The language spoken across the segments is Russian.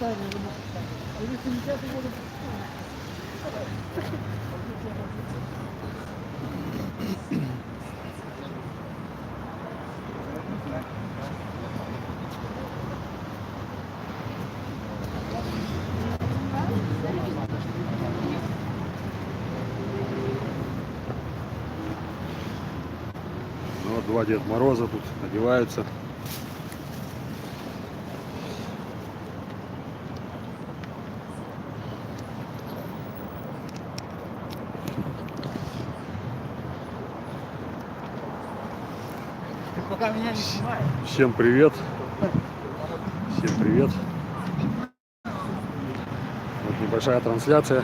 Ну, вот два Деда Мороза тут одеваются. Пока меня не снимает. Всем привет. Всем привет. Вот небольшая трансляция.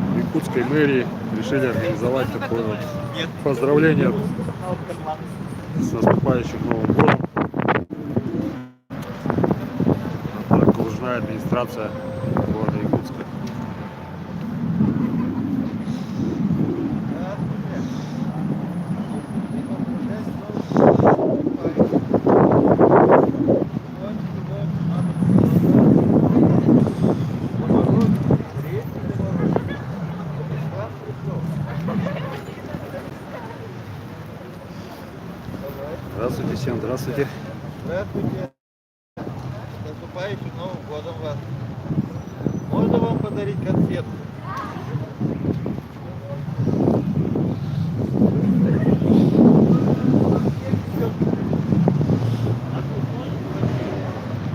В Якутской мэрии решили организовать такое вот поздравление с наступающим Новым годом. Окружная администрация города Якутска. Здравствуйте всем, здравствуйте. Здравствуйте. С наступающим Новым годом вас. Можно вам подарить конфетку?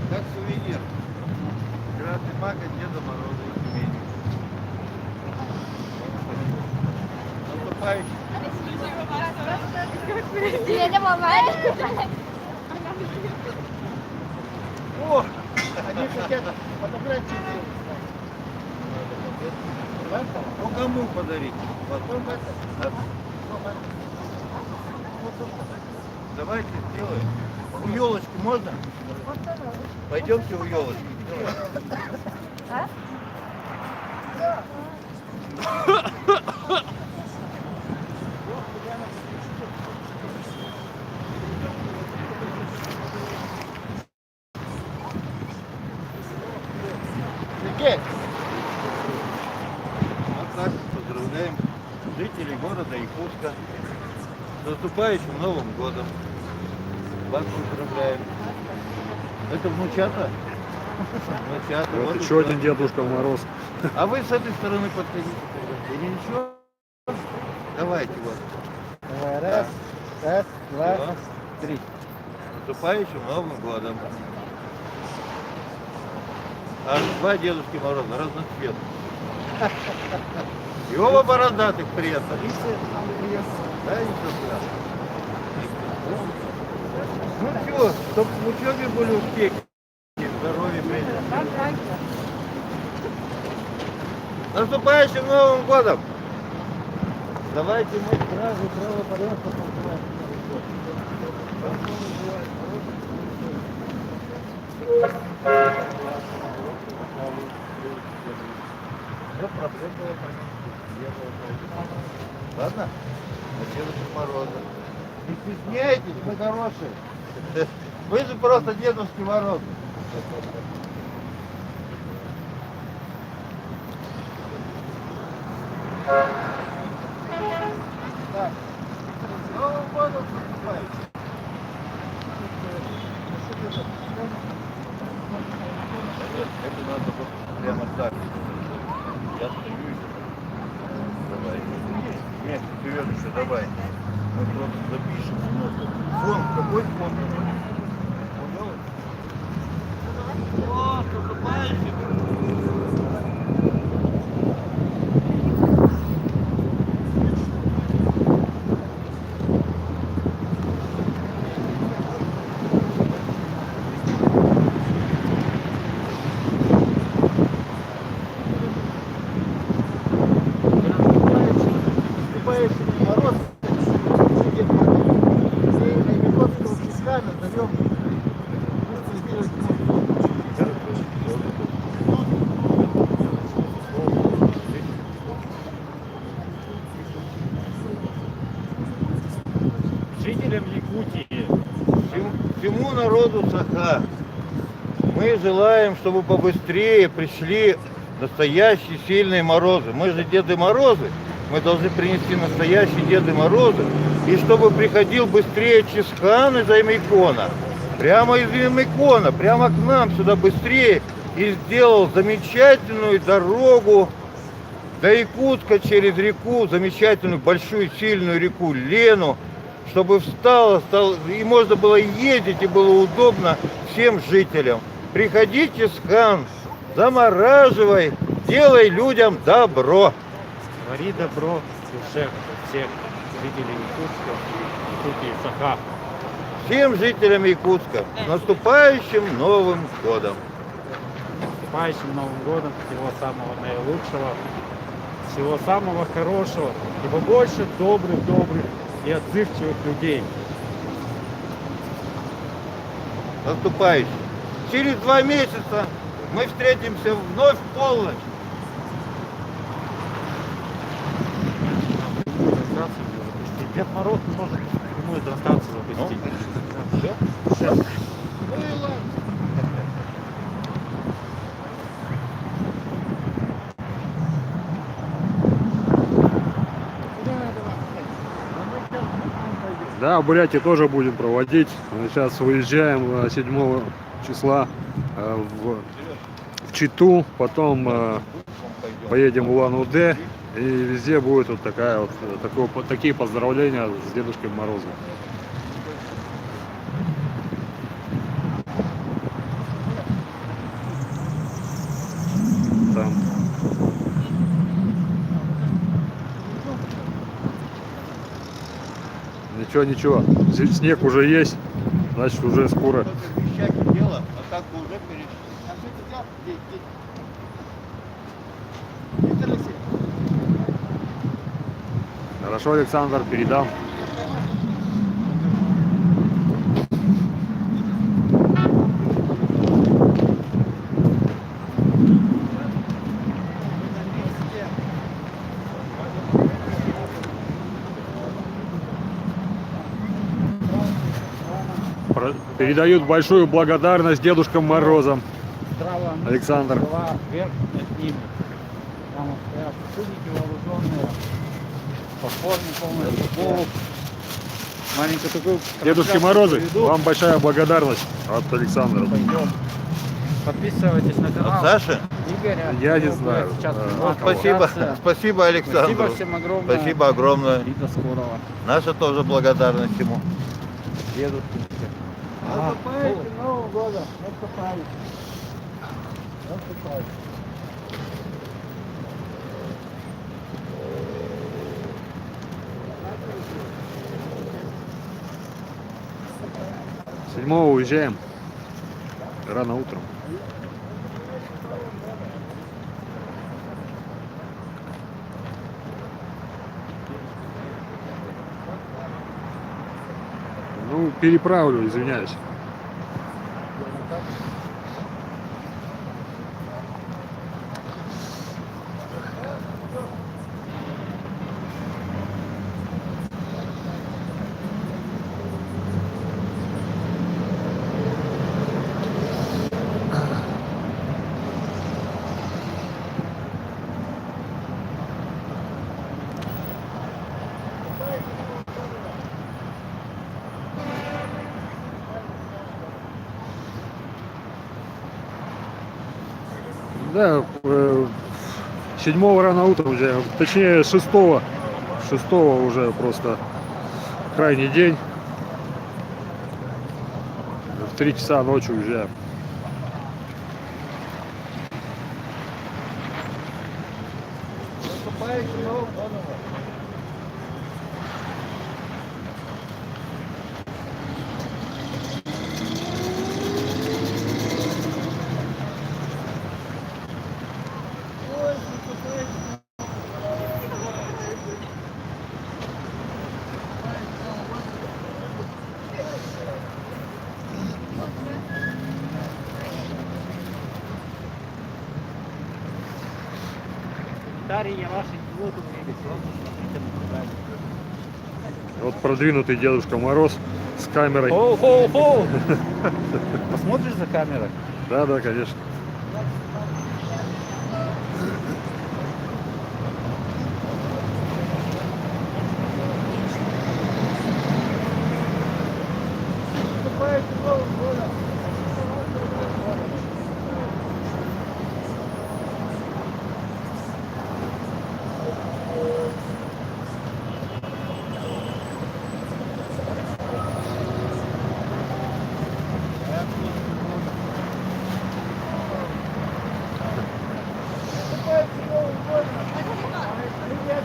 Как сувенир. Красный маг от Деда Мороза и Тюмени. Наступающим. О! Они хотят фотографии. Ну кому подарить? Потом давайте сделаем. У елочки можно? Пойдемте у елочки. Вот так поздравляем жителей города Якутска с наступающим Новым годом. Вас поздравляем. Это внучата? Внучата. Вот Вот еще один Дедушка Мороз. А вы с этой стороны подходите. Или ничего? Давайте вот. Давай, раз, раз, два, Два. три. С наступающим Новым годом. Аж два Дедушки Мороза, разноцветных. И оба бородатых при этом. Да, ничего страшного. Ну что, чтоб в учебе были успехи, здоровья, прежде. С наступающим Новым годом! Давайте мы сразу правопорядка поздравим. Ладно? На Дедушка Мороза. Не стесняйтесь, вы хорошие. Вы же просто Дедушки Морозы. Так. С Новым годом наступающим. Это надо вот прямо так. Я стою и давай. Нет, вперед еще давай. Мы просто запишем. Фон, какой фон? О, наступающий. Мороз, Якутского песка назовем. Жителям Якутии Всему народу Саха. Мы желаем, чтобы побыстрее пришли настоящие сильные морозы. Мы же Деды Морозы. Мы должны принести настоящие Деды Морозы. И чтобы приходил быстрее Чисхан из Аймикона. Прямо из Аймикона, прямо к нам сюда быстрее. И сделал замечательную дорогу до Якутска через реку, замечательную большую сильную реку Лену, чтобы стало, и можно было ездить, и было удобно всем жителям. Приходи, Чисхан, замораживай, делай людям добро. Твори добро в душе всех жителей Якутска, Якутии и Саха. Всем жителям Якутска с наступающим Новым годом. С наступающим Новым годом, всего самого наилучшего, всего самого хорошего и побольше добрых и отзывчивых людей. Наступающим. Через 2 месяца мы встретимся вновь в полночь. Трансляцию запустить. Дед Мороз может прямую трансляцию запустить. Все? Ну и ладно. Да, в Бурятии тоже будем проводить. Сейчас выезжаем 7 числа в Читу, потом поедем в Улан-Удэ, и везде будет вот такие поздравления с Дедушкой Морозом. Там. Ничего, снег уже есть, значит уже скоро. Вещать дело, а так бы уже перешли. Хорошо, Александр, передам. Передают большую благодарность Дедушкам Морозам. Здраво, Александр. была вверх над ними. Там вот стоят судники вооруженные, по форме полностью. Маленький такой. Дедушки Морозы, вам большая благодарность от Александра. Пойдем. Подписывайтесь на канал От Саши? Игоря. Я не Его знаю. будет сейчас Вот Спасибо, трансляция. спасибо Александру. Спасибо всем огромное. Спасибо огромное. И до скорого. Наша тоже благодарность ему. Дедушки. Наступающим Новым годом. Наступающим. Наступающим. 7-го уезжаем. Рано утром. Ну, переправлю, извиняюсь. Да, 7-го рано утром уезжаем, точнее 6-го уже просто крайний день, в 3 часа ночи уезжаем. Наступающим Новым годом. Комментарии ваши не буду. Вот продвинутый Дедушка Мороз С камерой. Хоу-хоу-хоу! Посмотришь за камерой? Да, да, конечно. Наступает с Новым годом. Наступает с Новым годом. Привет,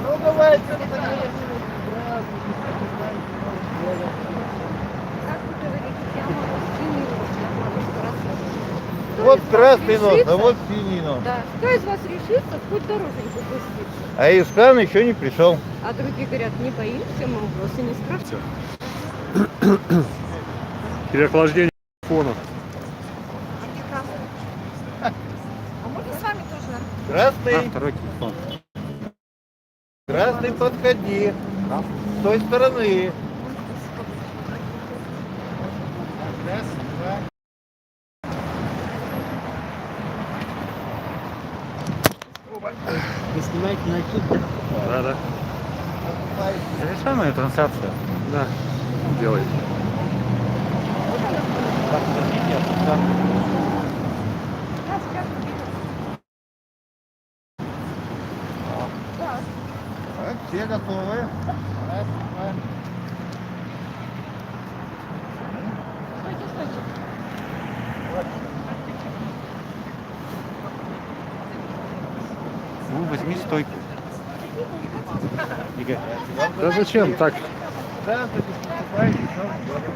Ну давайте, Как вы говорите, я могу синий нос, я могу красный. Кто Вот из вас красный нос, а решится? вот синий нос. Да. Кто из вас решится в путь дороженьку пуститься? А Искан еще не пришел. А другие говорят, не боимся, мы вопросы не спрашиваем. Переохлаждение фона. А можно с вами тоже? Красный, Второй телефон. красный, подходи. С той стороны. Раз, два. Вы снимаете на YouTube? Да, да. Завершай мою трансляцию. Да. Делай. Так, подождите, я тут там. Да, сейчас увидим. Да. Так, все готовы. Раз, два. Стойте, стойте. Ну, возьми стойку. Игорь. Да зачем так? Здравствуйте, наступающим Новым годом.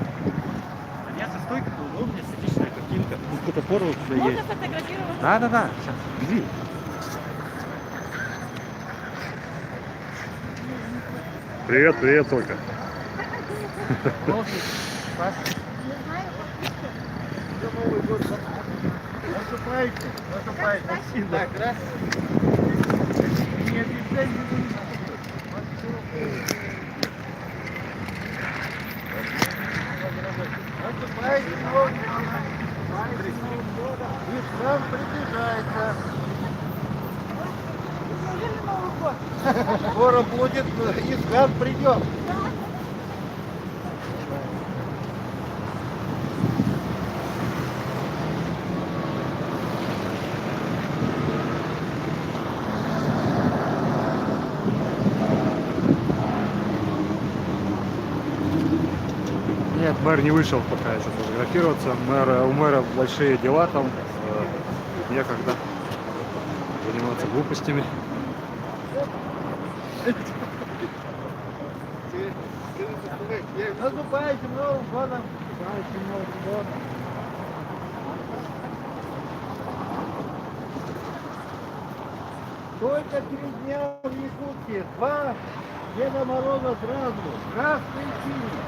Мне со стойкой удобнее, статичная картинка. Ну, фотофор у тебя Можно есть. фотографировать? Да, да, да. Сейчас. Иди. Привет, привет только. Все Новый год. Наступающим. Наступающим. Так, раз. Не обижайся. Наступающим Новым годом. Искан приближается. Неужели Новый год? Скоро будет, Искан придет. Нет, мэр не вышел пока еще фотографироваться. У мэра большие дела там. Некогда заниматься глупостями. Наступающим Новым годом. Только 3 дня в Якутске. 2 Деда Мороза сразу. Красный и синий.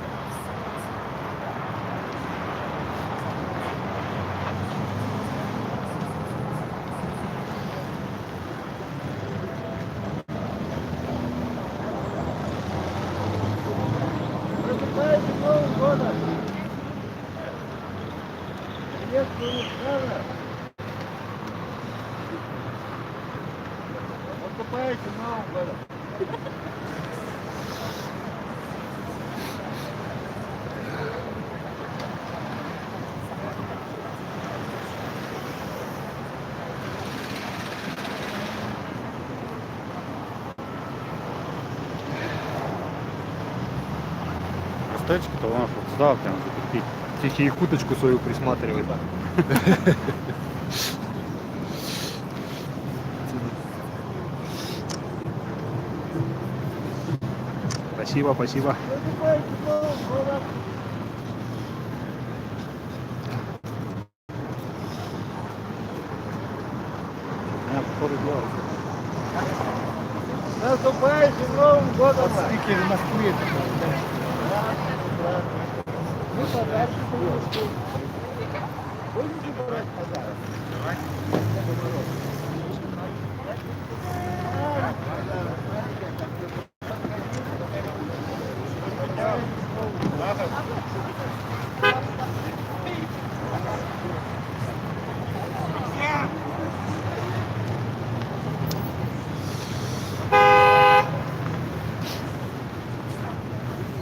Наступающим Новым годом. Приветствую Искана. Наступающим Новым годом. отельчик, то вона тут здав прям закупить. Тихий якуточку свою присматривает. Спасибо, спасибо. Наступает с Новым годом. У меня походу делается. Наступающим Новым годом! Стикеры в Москве. Мы подарки получили. Будете брать подарок?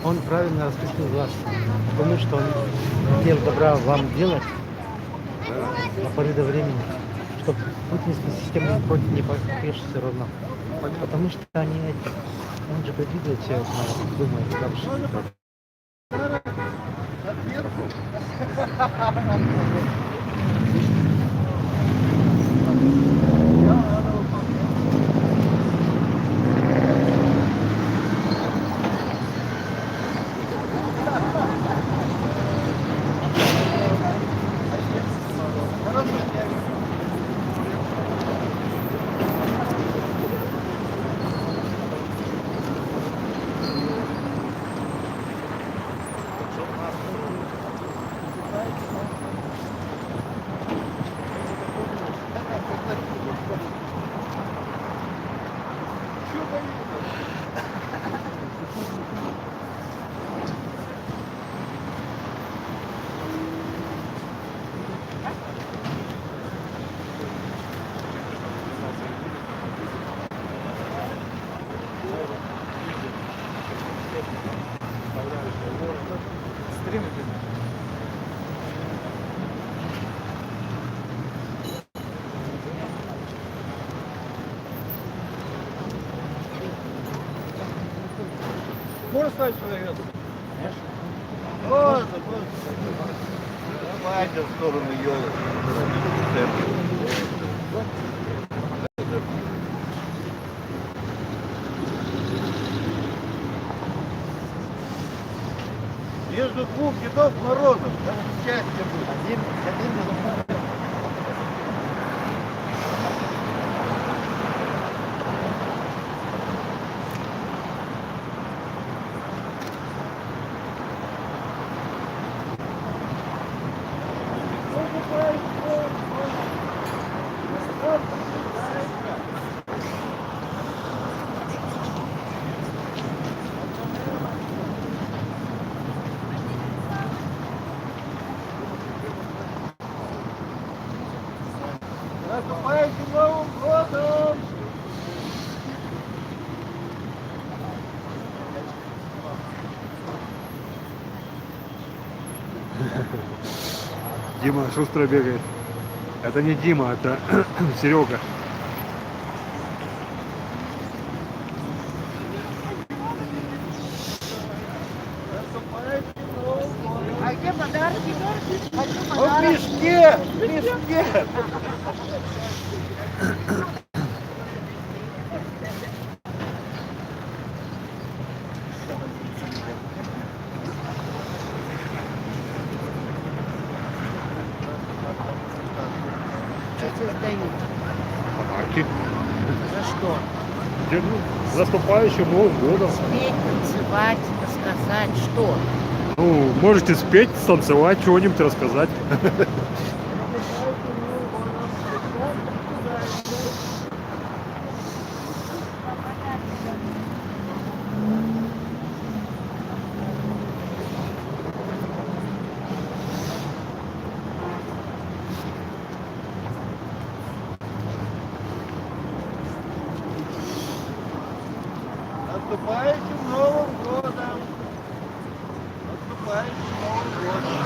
Он правильно распустил вас, потому что он хотел добра вам делать до поры до времени, чтобы путинская система против не попешь все равно. Потому что они эти, он же предвидит все, думает, как же. Можно ставить человека? Можно, можно. Давайте в сторону елки. Между двух Дедов Морозов, там счастье будет. Наступает с Новым годом. Вот. Наступающим Новым годом! Дима шустро бегает. Это не Дима, это Серега. Наступающим Новым годом! А где подарки? Хочу В подарок. мешке! В мешке! Что тебе сдают? Подарки. За что? С наступающим Новым годом. Петь, танцевать, рассказать, что? Ну, можете спеть, станцевать, чего-нибудь рассказать. Наступающим Новым годом! Наступающим Новым годом!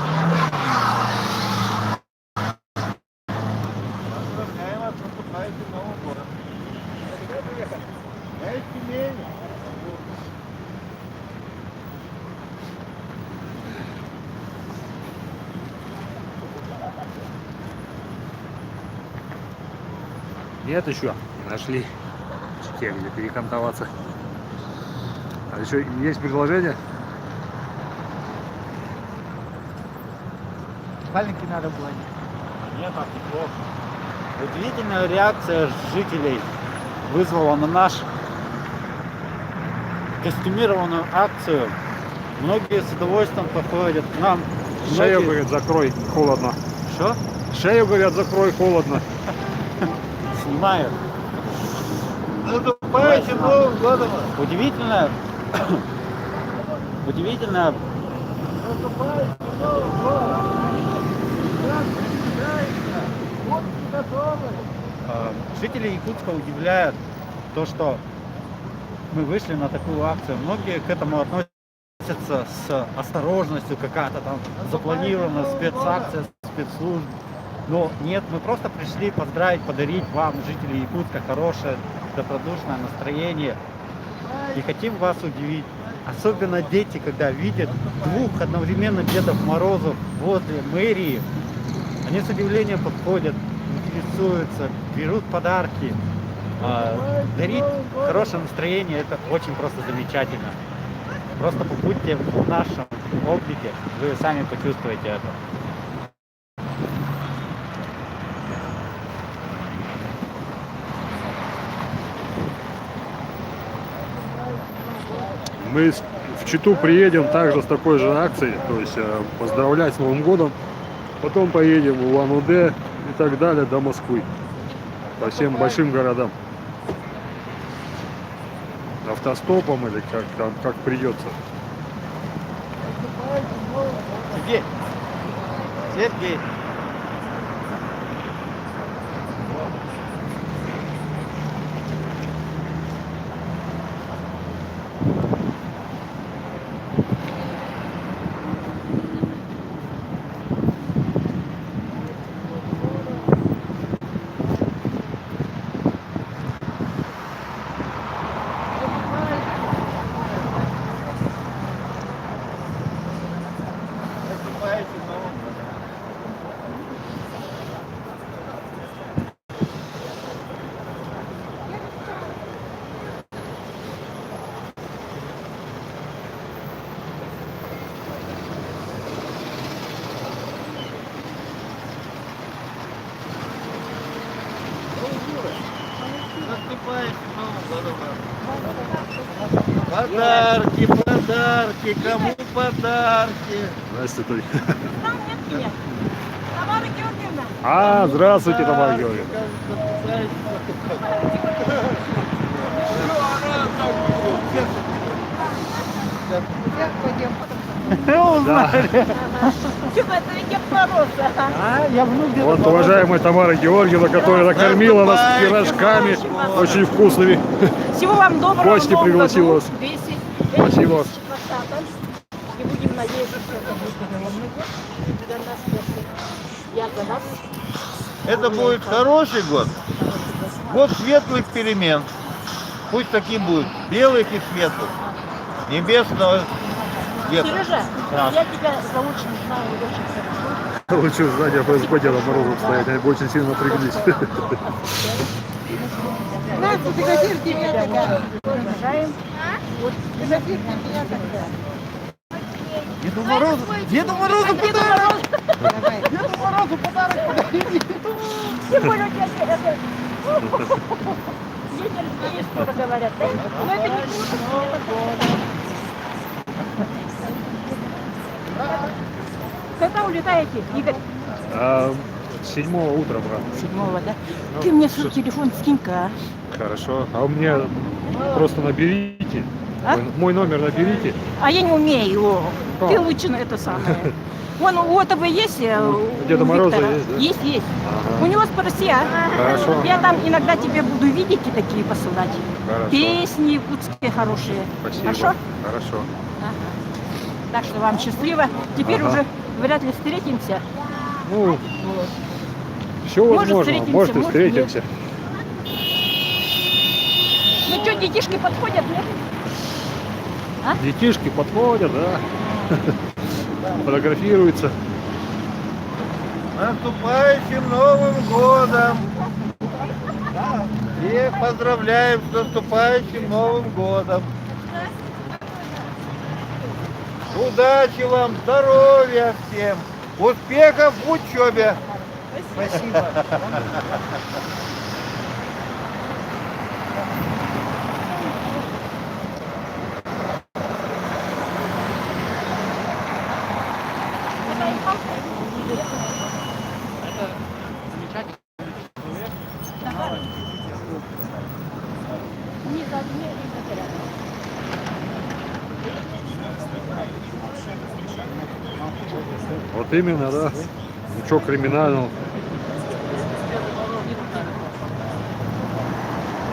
Поздравляем вас с наступающим Новым годом! Я из Тюмени. Нет еще, не нашли. Те, где перекантоваться. А еще есть предложение? Валенки надо было. Нет, так неплохо. Удивительная реакция жителей вызвала на наш костюмированную акцию. Многие с удовольствием подходят к нам. Шею, Многие- говорит, закрой, холодно. Что? Шею, говорят, закрой, холодно. Снимаю. Наступающим Новым годом! Удивительно, удивительно, Наступающим Новым годом! Вот готовы! жители Якутска удивляют то, что мы вышли на такую акцию. Многие к этому относятся с осторожностью, какая-то там запланирована спецакция, спецслужб. Но нет, мы просто пришли поздравить, подарить вам, жители Якутска, хорошее, добродушное настроение. И хотим вас удивить. Особенно дети, когда видят двух одновременно Дедов Морозов возле мэрии, они с удивлением подходят, интересуются, берут подарки. Дарить хорошее настроение — это очень просто замечательно. Просто побудьте в нашем облике, вы сами почувствуете это. Мы в Читу приедем также с такой же акцией, то есть поздравлять с Новым годом. Потом поедем в Улан-Удэ и так далее до Москвы. По всем большим городам. Автостопом или как там, как придется. Сергей! Сергей! Наступающим Новым годом! Наступающим Новым годом! Подарки, подарки, кому подарки? Настя, ты. Там нет меня. Тамара Георгиевна. А, здравствуйте, Тамара Георгиевна. Типа это Дед Мороз. Я внук Деда Вот Мороза. уважаемая Тамара Георгиевна, которая накормила нас пирожками очень вкусными. Всего вам доброго. Гости в новом пригласил году. вас. Веселья, Спасибо. красоты. И будем надеяться, что это будет огромный год для нас. Я за нас. Это будет хороший год. Год светлых перемен. Пусть таким будет. Белых и светлых. Небесного цвета. Сережа, я тебя получше не знаю очень хорошо. Лучше сзади ФСБ Деда Мороза стоять, они бы очень сильно напряглись. На, фотографируйте меня тогда. Уважаем. Вот, фотографируйте меня тогда. Деду Морозу! Деду Морозу Деду подарок! Морозу. Деду Морозу подарок подарили! Тем более у тебя это... Ветер есть, скоро говорят. Но это не слушай. Когда улетаете, Игорь? 7-го утром рано. 7-го, да? Ты мне свой телефон скинь-ка. Хорошо. А у меня просто наберите. А? Мой номер наберите. А я не умею. Как? Ты лучше на это самое. Вон у этого есть, у Деда Мороза Виктора? есть, да? Есть, есть. Ага. У него спроси, а? Хорошо. Я там иногда тебе буду видики такие посылать. Хорошо. Песни якутские хорошие. Спасибо. Хорошо? Хорошо. Ага. Так что вам счастливо. Теперь Ага. уже вряд ли встретимся. Ну, все Может, возможно. встретимся, Может и может, встретимся. Ну что, детишки подходят, нет? Детишки подходят, да. Фотографируются. Наступающим Новым годом! поздравляем с наступающим Новым годом. Удачи вам, здоровья всем, успехов в учебе. Спасибо. Не за одни, не за рядом. Вот именно, да. Ничего криминального.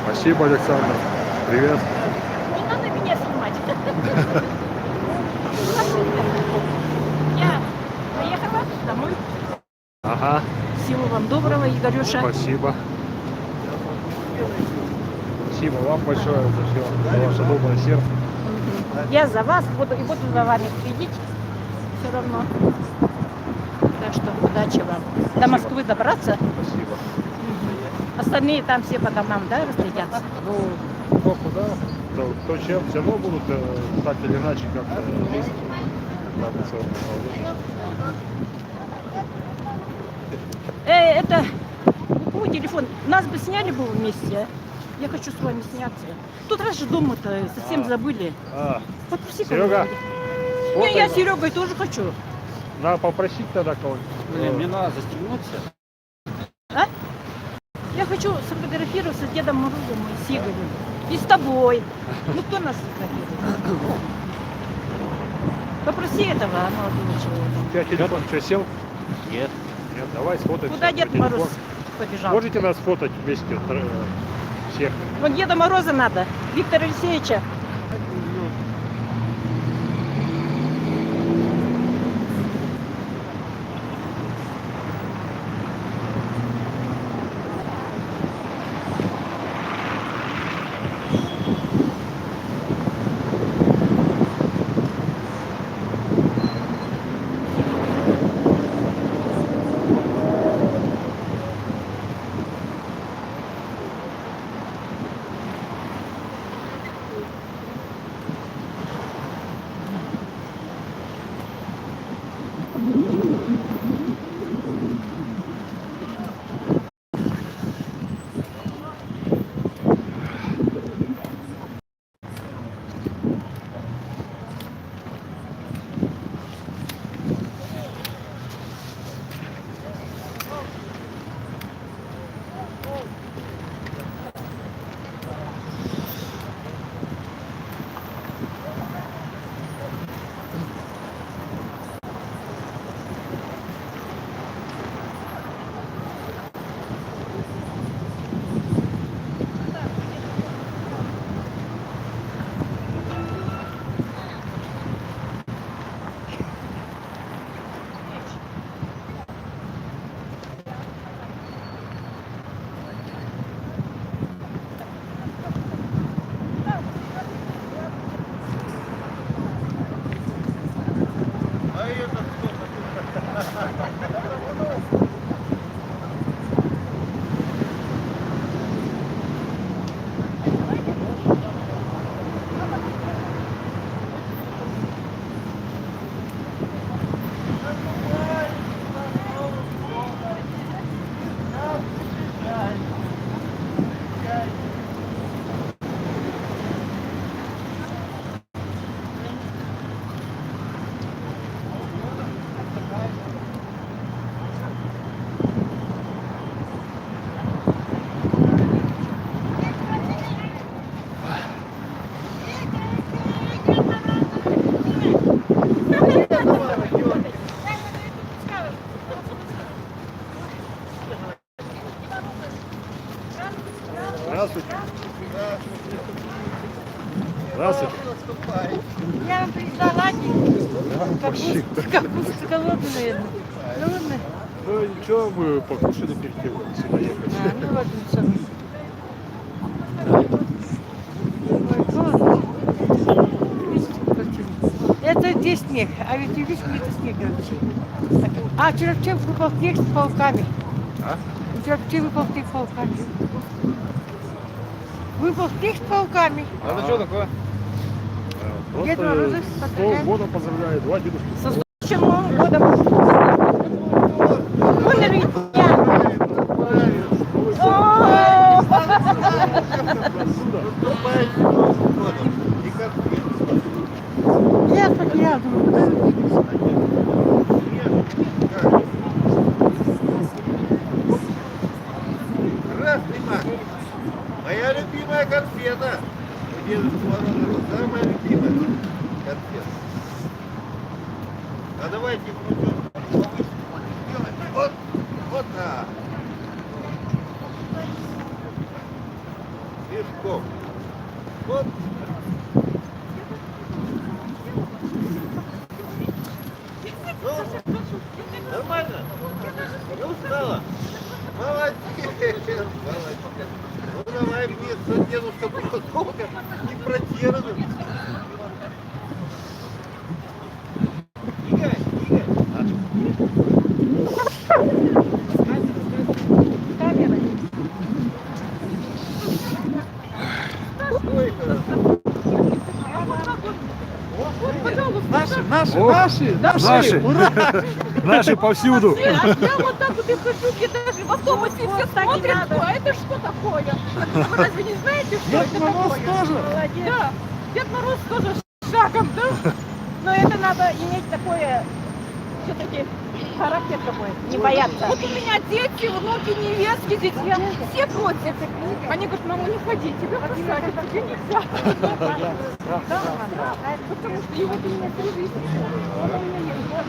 Спасибо, Александр. Привет. Не надо меня снимать. Я поехала домой. Ага, Всего вам доброго, Игорюша. спасибо. Спасибо вам большое за все, за ваше доброе сердце. Я за вас буду и буду за вами следить. Все равно. Так что удачи вам. До Москвы добраться. Спасибо. Остальные там все по домам, да, разглядятся? Ну, кто куда, кто чем, все равно будут так или иначе как-то вместе. Когда-то всё равно. Это мой телефон. Нас бы сняли бы вместе. А? Я хочу с вами сняться. Тут раз же дома-то совсем забыли. Попроси Серега, кого-нибудь. Не, я с Серегой тоже хочу. надо попросить тогда кого-нибудь. Блин, мне надо застегнуться. А? Я хочу сфотографироваться с Дедом Морозом и с Игорем. И с тобой. Ну кто нас сфотографирует? Попроси этого молодого человека. У тебя телефон что, сел? Нет. Нет, давай сфотай. Куда Дед Мороз побежал? Можете нас фотать вместе всех? Вон Деда Мороза надо, Виктора Алексеевича. Здравствуйте. Здравствуйте. Я вам принесла ладненько. Почти. Капуста голодная, наверное. Голодная? Ну ничего, мы покушали перед тем, как сюда ехать. Ну вот, все. Ой, голодно. Видите, картину. Это здесь снег, а ведь видишь, это снег. А вчера выпал снег с пауками. А? Вчера выпал снег с пауками. Выпал птик с пауками. Это что такое? Дед Просто Морозов с Новым поздравляет. годом поздравляю, два дедушки. Со следующим Новым годом. Умер ведь я. О, Наступающим Новым годом. И конфеты. Я потерял, думаю, куда вы делись? Красный мак. Моя любимая конфета. У Дедушки Мороза самая любимая конфета. А давайте крутем повыше. Сделаем. Вот, вот так. Пешком. Вот. Ну, нормально? Не устала? Молодец, молодец. Ну давай мне, дедушка, было долго не протянут. Игорь, Игорь. Ой, хорошо. Наши! Наши повсюду! я вот так вот и хожу, я даже в автобусе все смотрят, а это что такое? Вы разве не знаете, что это такое? Молодец. Да, Дед Мороз тоже шагом, да? Но это надо иметь такое, все-таки характер такой, не бояться. Вот у меня дети, внуки, невестки, здесь все против. Они говорят, мама, не ходи, тебя посадят, тебе нельзя. Потому что его ты меня привезли.